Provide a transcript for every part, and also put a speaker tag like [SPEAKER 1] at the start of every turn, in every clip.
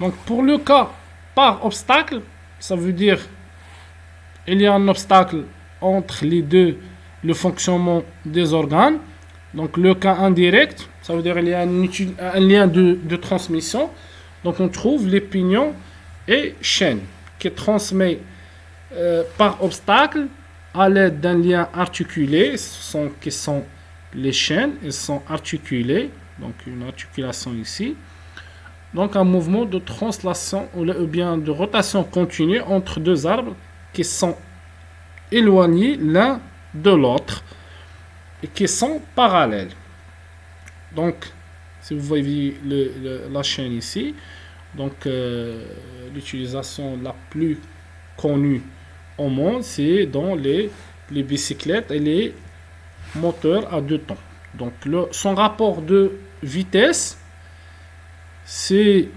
[SPEAKER 1] Donc pour le cas par obstacle, ça veut dire il y a un obstacle entre les deux, le fonctionnement des organes. Donc le cas indirect, ça veut dire qu'il y a un lien de transmission. Donc on trouve les pignons et chaînes qui transmet par obstacle à l'aide d'un lien articulé. Qui sont les chaînes, elles sont articulées. Donc une articulation ici. Donc un mouvement de translation ou bien de rotation continue entre deux arbres qui sont éloignés l'un de l'autre et qui sont parallèles. Donc, si vous voyez la chaîne ici, donc l'utilisation la plus connue au monde, c'est dans les bicyclettes et les moteurs à deux temps. Donc, son rapport de vitesse, c'est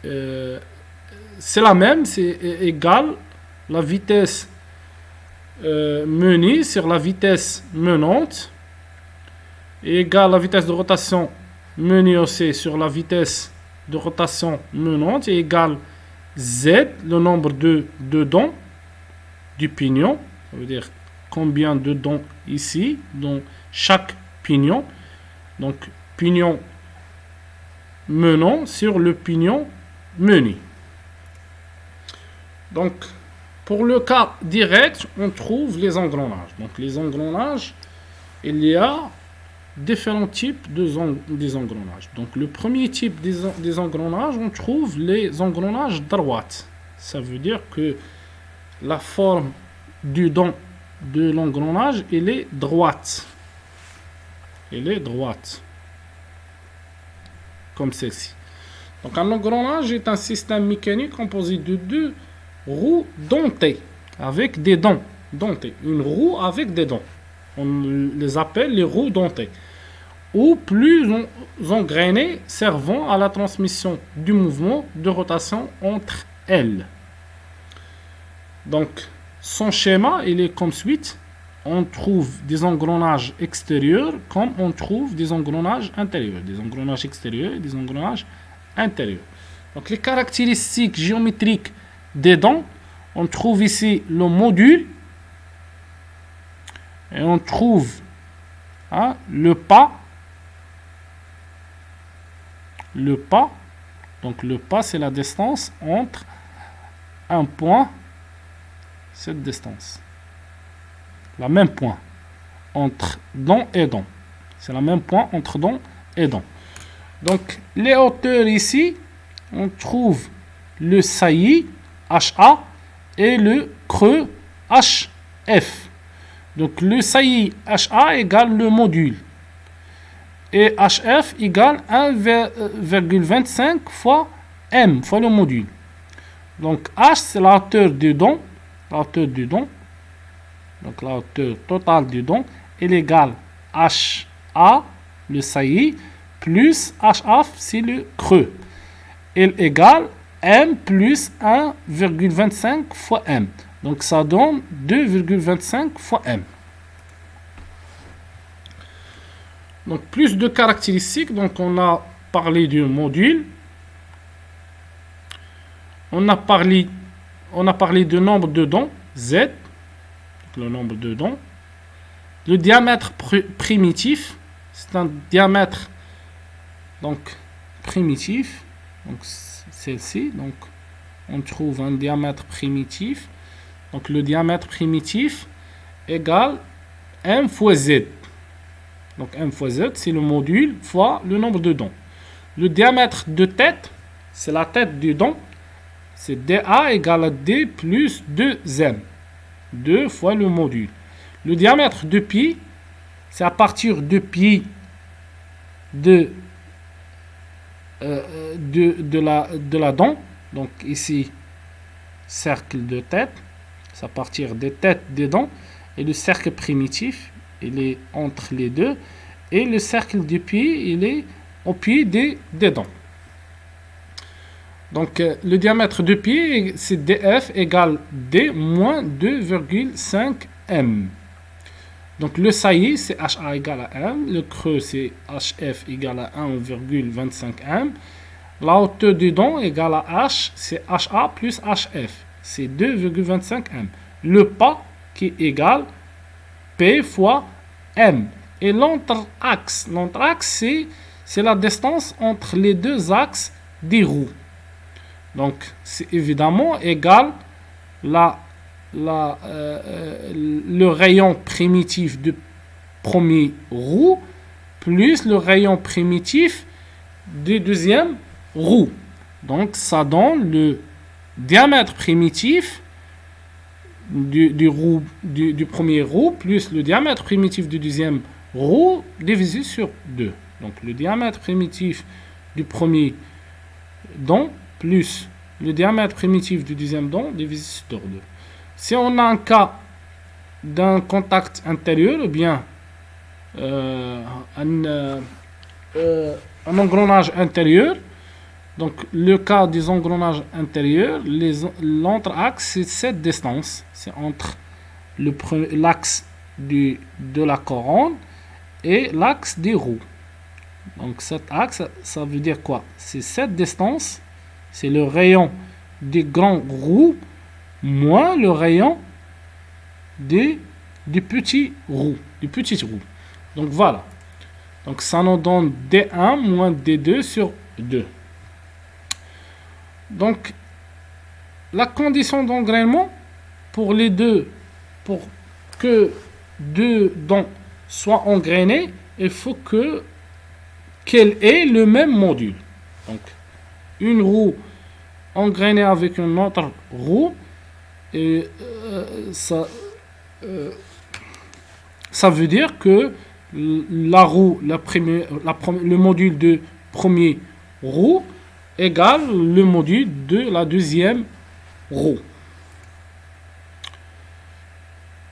[SPEAKER 1] la même, c'est égal la vitesse menée sur la vitesse menante est égale la vitesse de rotation menée aussi sur la vitesse de rotation menante est égale Z, le nombre de dents du pignon, ça veut dire combien de dents ici dans chaque pignon. Donc pignon menant sur le pignon mené. Donc pour le cas direct, on trouve les engrenages. Donc les engrenages, il y a différents types des engrenages. Donc le premier type des engrenages, on trouve les engrenages droites. Ça veut dire que la forme du dent de l'engrenage, elle est droite. Elle est droite. Comme celle-ci. Donc un engrenage est un système mécanique composé de deux roues dentées, avec des dents dentées. Une roue avec des dents. On les appelle les roues dentées. Ou plus engrenées servant à la transmission du mouvement de rotation entre elles. Donc, son schéma, il est comme suit. On trouve des engrenages extérieurs comme on trouve des engrenages intérieurs. Des engrenages extérieurs et des engrenages intérieurs. Donc, les caractéristiques géométriques des dents, on trouve ici le module et on trouve le pas. Le pas, donc le pas c'est la distance entre un point, cette distance. La même point entre dent et dent. C'est la même point entre dent et dent. Donc les hauteurs ici, on trouve le saillie HA et le creux HF. Donc le saillie HA égale le module. Et HF égale 1,25 fois M, fois le module. Donc H, c'est la hauteur du dent. La hauteur du dent. Donc la hauteur totale du dent. Elle égale HA, le saillie, plus HF, c'est le creux. Elle égale M plus 1,25 fois M. Donc ça donne 2,25 fois M. Donc, plus de caractéristiques. Donc, on a parlé du module. On a parlé du nombre de dents, Z. Le nombre de dents. Le diamètre primitif. C'est un diamètre donc primitif. Donc, celle-ci. Donc, on trouve un diamètre primitif. Donc, le diamètre primitif égale M fois Z. Donc M fois Z, c'est le module fois le nombre de dents. Le diamètre de tête, c'est la tête du dent. C'est DA égale à D plus 2M. 2 fois le module. Le diamètre de pied, c'est à partir de pied de la dent. Donc ici, cercle de tête. C'est à partir des têtes des dents. Et le cercle primitif, il est entre les deux. Et le cercle du pied, il est au pied des dents. Donc, le diamètre de pied, c'est DF égale D moins 2,5 M. Donc, le saillie, c'est HA égale à M. Le creux, c'est HF égale à 1,25 M. La hauteur du dent égale à H, c'est HA plus HF. C'est 2,25 m. Le pas qui est égal P fois M. Et l'entre-axe, c'est la distance entre les deux axes des roues. Donc, c'est évidemment égal le rayon primitif du premier roue plus le rayon primitif du deuxième roue. Donc, ça donne le diamètre primitif du premier roue plus le diamètre primitif du deuxième roue divisé sur 2. Donc, le diamètre primitif du premier dent plus le diamètre primitif du deuxième dent divisé sur 2. Si on a un cas d'un contact intérieur, ou bien un engrenage intérieur, donc le cas des engrenages intérieurs, l'entre-axe, c'est cette distance. C'est entre l'axe de la couronne et l'axe des roues. Donc cet axe, ça veut dire quoi? C'est cette distance, c'est le rayon des grands roues moins le rayon des petits roues. Donc voilà. Donc ça nous donne D1 moins D2 sur 2. Donc la condition d'engrainement pour que deux dents soient engrainées, il faut qu'elle ait le même module. Donc une roue engrainée avec une autre roue, et ça veut dire que la roue, le module de premier roue égale le module de la deuxième roue.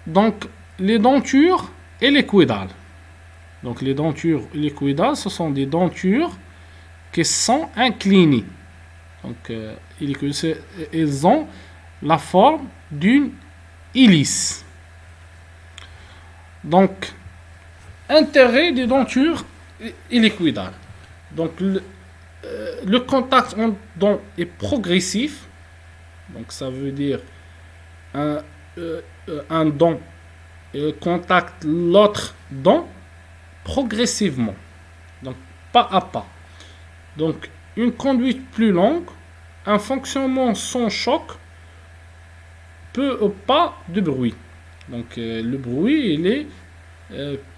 [SPEAKER 1] Donc, les dentures et les couidales. Donc, les dentures et les couidales, ce sont des dentures qui sont inclinées. Donc, ils ont la forme d'une hélice. Donc, intérêt des dentures et les couidales. Donc, le contact entre dents est progressif. Donc, ça veut dire un dent contacte l'autre dent progressivement. Donc, pas à pas. Donc, une conduite plus longue, un fonctionnement sans choc, peu ou pas de bruit. Donc, le bruit, il est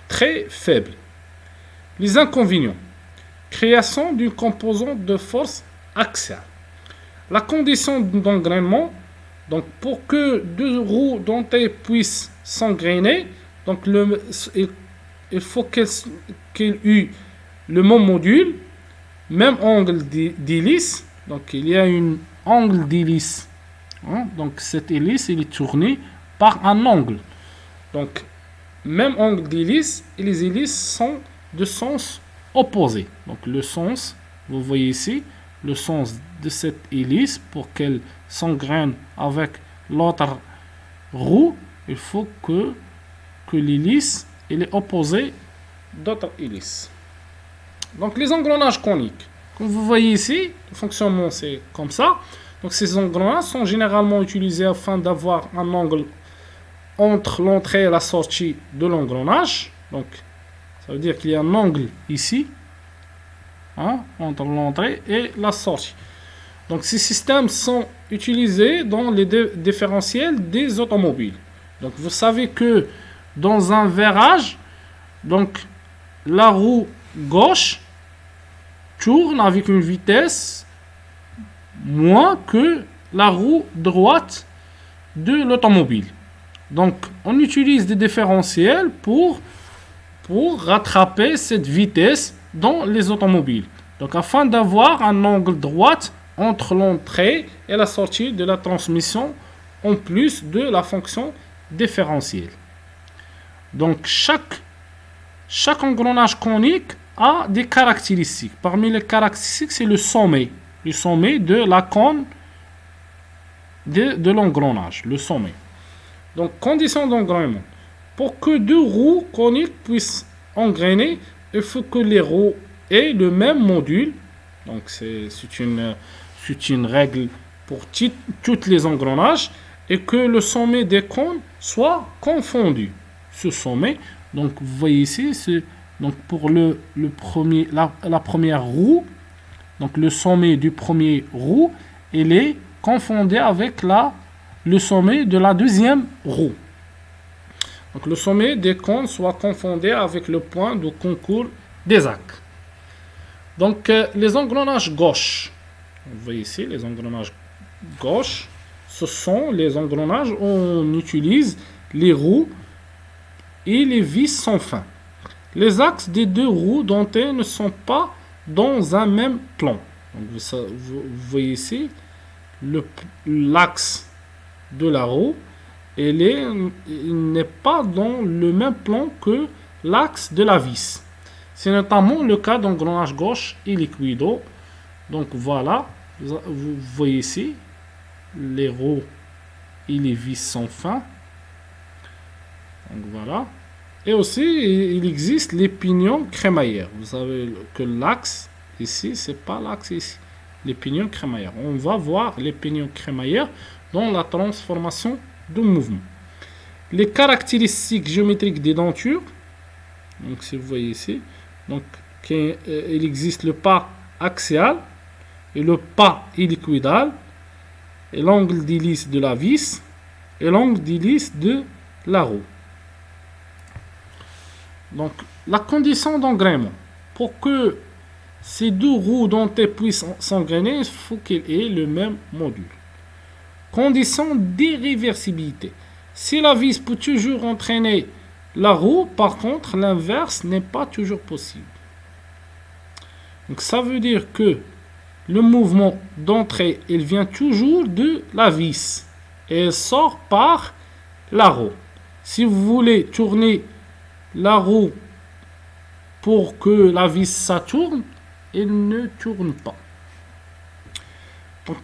[SPEAKER 1] très faible. Les inconvénients. Création d'une composante de force axiale. La condition d'engrainement, donc pour que deux roues dentées puissent s'engrainer, donc il faut qu'elles aient le même module, même angle d'hélice. Donc il y a un angle d'hélice. Donc cette hélice elle est tournée par un angle. Donc même angle d'hélice et les hélices sont de sens opposé. Donc le sens, vous voyez ici, le sens de cette hélice pour qu'elle s'engraine avec l'autre roue, il faut que l'hélice elle est opposée d'autres hélices. Donc les engrenages coniques. Comme vous voyez ici, le fonctionnement c'est comme ça. Donc ces engrenages sont généralement utilisés afin d'avoir un angle entre l'entrée et la sortie de l'engrenage. Donc ça veut dire qu'il y a un angle ici, entre l'entrée et la sortie. Donc ces systèmes sont utilisés dans les différentiels des automobiles. Donc vous savez que dans un virage, donc la roue gauche tourne avec une vitesse moins que la roue droite de l'automobile. Donc on utilise des différentiels pour rattraper cette vitesse dans les automobiles. Donc afin d'avoir un angle droit entre l'entrée et la sortie de la transmission en plus de la fonction différentielle. Donc chaque engrenage conique a des caractéristiques. Parmi les caractéristiques, c'est le sommet de la cône de l'engrenage, le sommet. Donc condition d'engrainement. Pour que deux roues coniques puissent engrainer, il faut que les roues aient le même module, Donc c'est une règle pour tous les engrenages, et que le sommet des cônes soit confondu. Ce sommet, donc vous voyez ici, donc pour le premier, la première roue, donc le sommet du premier roue, il est confondu avec le sommet de la deuxième roue. Donc le sommet des cônes soit confondu avec le point de concours des arcs. Donc les engrenages gauche, vous voyez ici les engrenages gauche, ce sont les engrenages où on utilise les roues et les vis sans fin. Les axes des deux roues dentées ne sont pas dans un même plan. Donc vous voyez ici l'axe de la roue, il n'est pas dans le même plan que l'axe de la vis. C'est notamment le cas d'engrenage gauche et liquido. Donc voilà, vous voyez ici les roues et les vis sans fin. Donc voilà. Et aussi, il existe les pignons crémaillères. Vous savez que l'axe ici, c'est pas l'axe ici. Les pignons crémaillères. On va voir les pignons crémaillères dans la transformation de mouvement. Les caractéristiques géométriques des dentures. Donc si vous voyez ici, donc il existe le pas axial et le pas hélicoïdal, et l'angle d'hélice de la vis et l'angle d'hélice de la roue. Donc la condition d'engrainement. Pour que ces deux roues dentées puissent s'engrainer, il faut qu'elles aient le même module. Condition d'irréversibilité. Si la vis peut toujours entraîner la roue, par contre, l'inverse n'est pas toujours possible. Donc ça veut dire que le mouvement d'entrée, il vient toujours de la vis et il sort par la roue. Si vous voulez tourner la roue pour que la vis ça tourne, elle ne tourne pas. Donc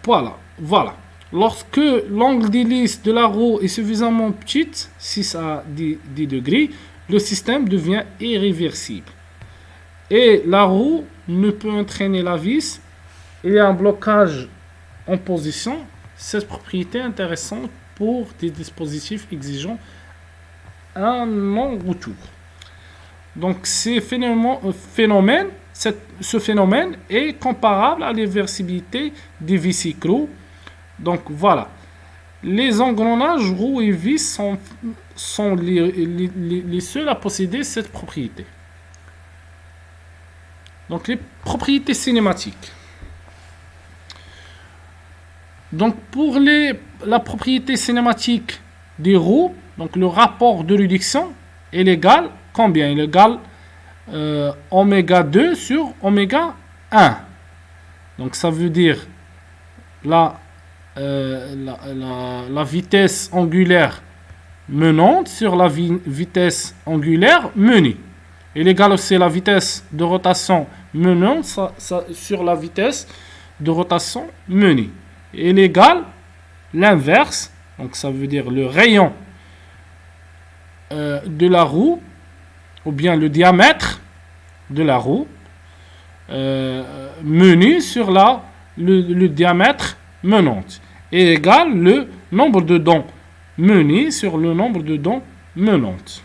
[SPEAKER 1] voilà. Lorsque l'angle d'hélice de la roue est suffisamment petit, 6 à 10 degrés, le système devient irréversible. Et la roue ne peut entraîner la vis. Il y a un blocage en position. Cette propriété est intéressante pour des dispositifs exigeant un long retour. Donc ce phénomène est comparable à l'irréversibilité des vis cyclo. Donc voilà, les engrenages roues et vis sont les seuls à posséder cette propriété. Donc les propriétés cinématiques. Donc pour la propriété cinématique des roues, donc le rapport de réduction est égal combien? Il est égal oméga 2 sur oméga 1. Donc ça veut dire la vitesse angulaire menante sur la vitesse angulaire menée. Il est égal aussi la vitesse de rotation menante sur la vitesse de rotation menée. Il est égal l'inverse, donc ça veut dire le rayon de la roue, ou bien le diamètre de la roue menée sur le diamètre menante, est égal le nombre de dents menées sur le nombre de dents menantes.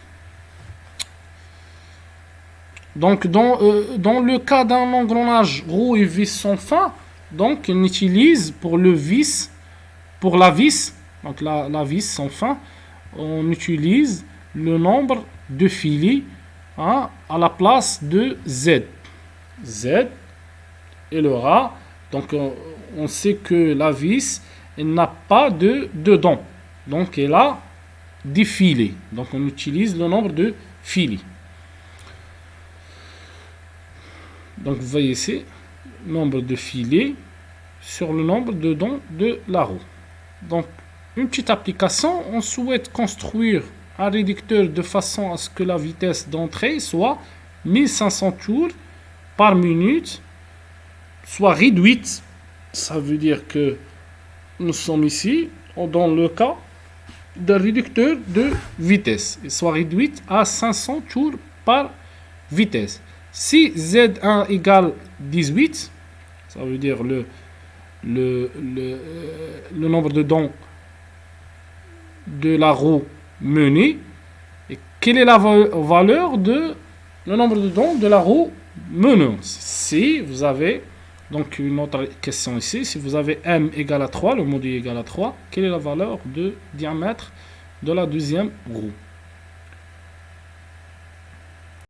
[SPEAKER 1] Donc dans le cas d'un engrenage roue et vis sans fin, donc on utilise pour la vis, donc la vis sans fin, on utilise le nombre de filets à la place de Z. Z et le ras. Donc on sait que la vis n'a pas de dents. Donc elle a des filets. Donc on utilise le nombre de filets. Donc vous voyez ici, nombre de filets sur le nombre de dents de la roue. Donc une petite application, on souhaite construire un réducteur de façon à ce que la vitesse d'entrée soit 1500 tours par minute, soit réduite. Ça veut dire que nous sommes ici dans le cas d'un réducteur de vitesse. Il soit réduite à 500 tours par vitesse. Si Z1 égale 18, ça veut dire le nombre de dents de la roue menée. Et quelle est la valeur de le nombre de dents de la roue meneuse? Si vous avez, donc une autre question ici, si vous avez m égale à 3, le module égale à 3, quelle est la valeur de diamètre de la deuxième roue?